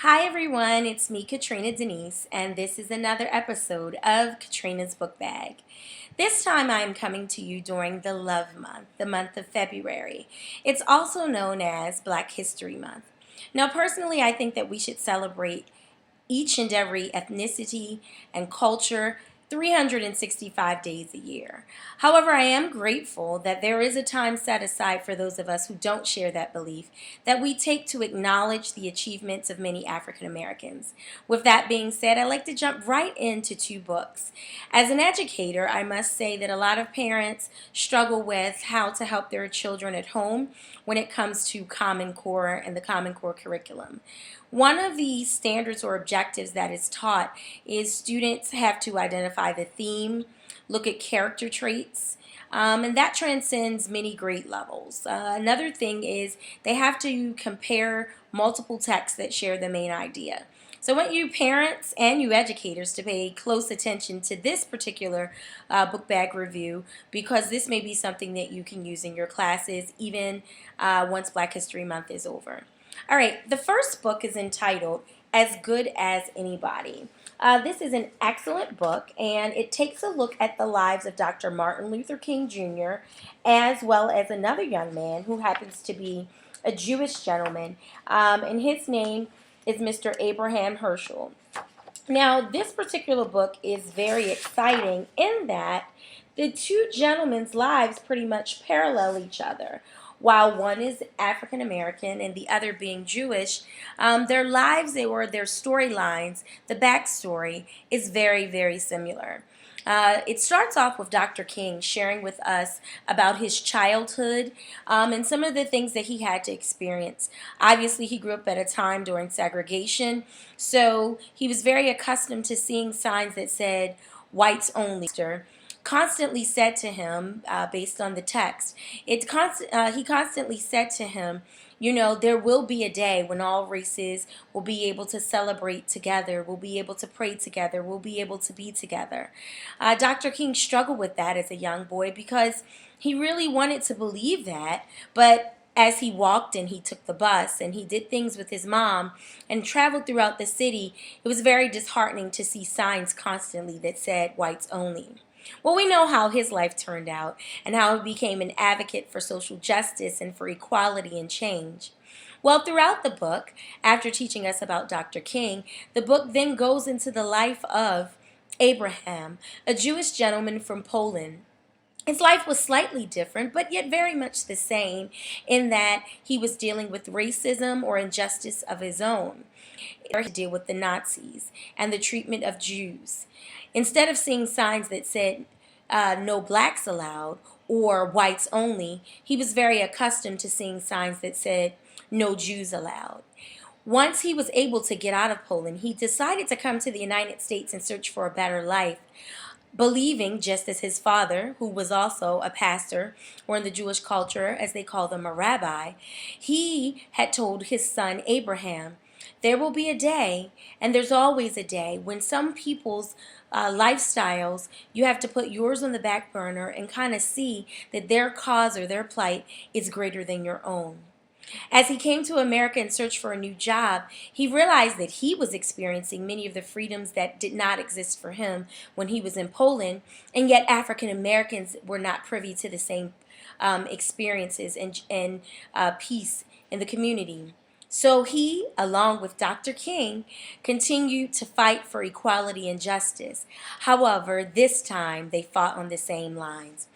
Hi everyone, it's me, Katrina Denise, and this is another episode of Katrina's Book Bag. This time I am coming to you during the Love Month, the month of February. It's also known as Black History Month. Now, personally, I think that we should celebrate each and every ethnicity and culture 365 days a year. However, I am grateful that there is a time set aside for those of us who don't share that belief that we take to acknowledge the achievements of many African Americans. With that being said, I'd like to jump right into two books. As an educator, I must say that a lot of parents struggle with how to help their children at home when it comes to Common Core and the Common Core curriculum. One of the standards or objectives that is taught is students have to identify the theme, look at character traits, and that transcends many grade levels. Another thing is they have to compare multiple texts that share the main idea. So I want you parents and you educators to pay close attention to this particular book bag review because this may be something that you can use in your classes even once Black History Month is over. All right, the first book is entitled As Good as Anybody. This is an excellent book, and it takes a look at the lives of Dr. Martin Luther King Jr., as well as another young man who happens to be a Jewish gentleman, and his name is Mr. Abraham Herschel. Now, this particular book is very exciting in that the two gentlemen's lives pretty much parallel each other. While one is African American and the other being Jewish, their lives or their storylines, the backstory is very, very similar. It starts off with Dr. King sharing with us about his childhood and some of the things that he had to experience. Obviously, he grew up at a time during segregation, so he was very accustomed to seeing signs that said whites only. Constantly said to him, based on the text, he constantly said to him, you know, there will be a day when all races will be able to celebrate together, will be able to pray together, will be able to be together. Dr. King struggled with that as a young boy because he really wanted to believe that, but as he walked and he took the bus and he did things with his mom and traveled throughout the city, it was very disheartening to see signs constantly that said whites only. Well, we know how his life turned out and how he became an advocate for social justice and for equality and change. Well, throughout the book, after teaching us about Dr. King, the book then goes into the life of Abraham, a Jewish gentleman from Poland. His life was slightly different, but yet very much the same in that he was dealing with racism or injustice of his own. He had to deal with the Nazis and the treatment of Jews. Instead of seeing signs that said no blacks allowed or whites only, he was very accustomed to seeing signs that said no Jews allowed. Once he was able to get out of Poland, he decided to come to the United States and search for a better life, believing, just as his father, who was also a pastor, or in the Jewish culture, as they call them, a rabbi, he had told his son Abraham, there will be a day, and there's always a day, when some people's lifestyles, you have to put yours on the back burner and kind of see that their cause or their plight is greater than your own. As he came to America and searched for a new job, he realized that he was experiencing many of the freedoms that did not exist for him when he was in Poland, and yet African Americans were not privy to the same experiences and peace in the community. So he, along with Dr. King, continued to fight for equality and justice. However, this time they fought on the same lines.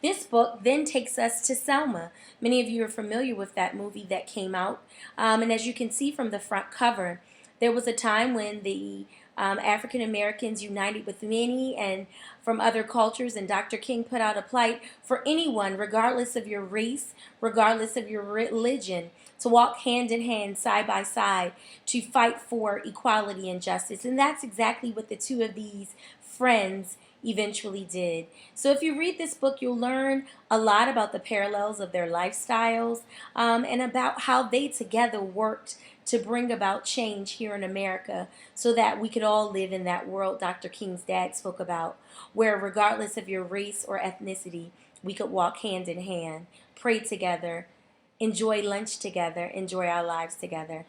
This book then takes us to Selma. Many of you are familiar with that movie that came out. And as you can see from the front cover, there was a time when the African Americans united with many and from other cultures, and Dr. King put out a plight for anyone, regardless of your race, regardless of your religion, to walk hand in hand, side by side, to fight for equality and justice. And that's exactly what the two of these friends eventually did. So if you read this book, you'll learn a lot about the parallels of their lifestyles and about how they together worked to bring about change here in America so that we could all live in that world Dr. King's dad spoke about, where regardless of your race or ethnicity, we could walk hand in hand, pray together, enjoy lunch together, enjoy our lives together.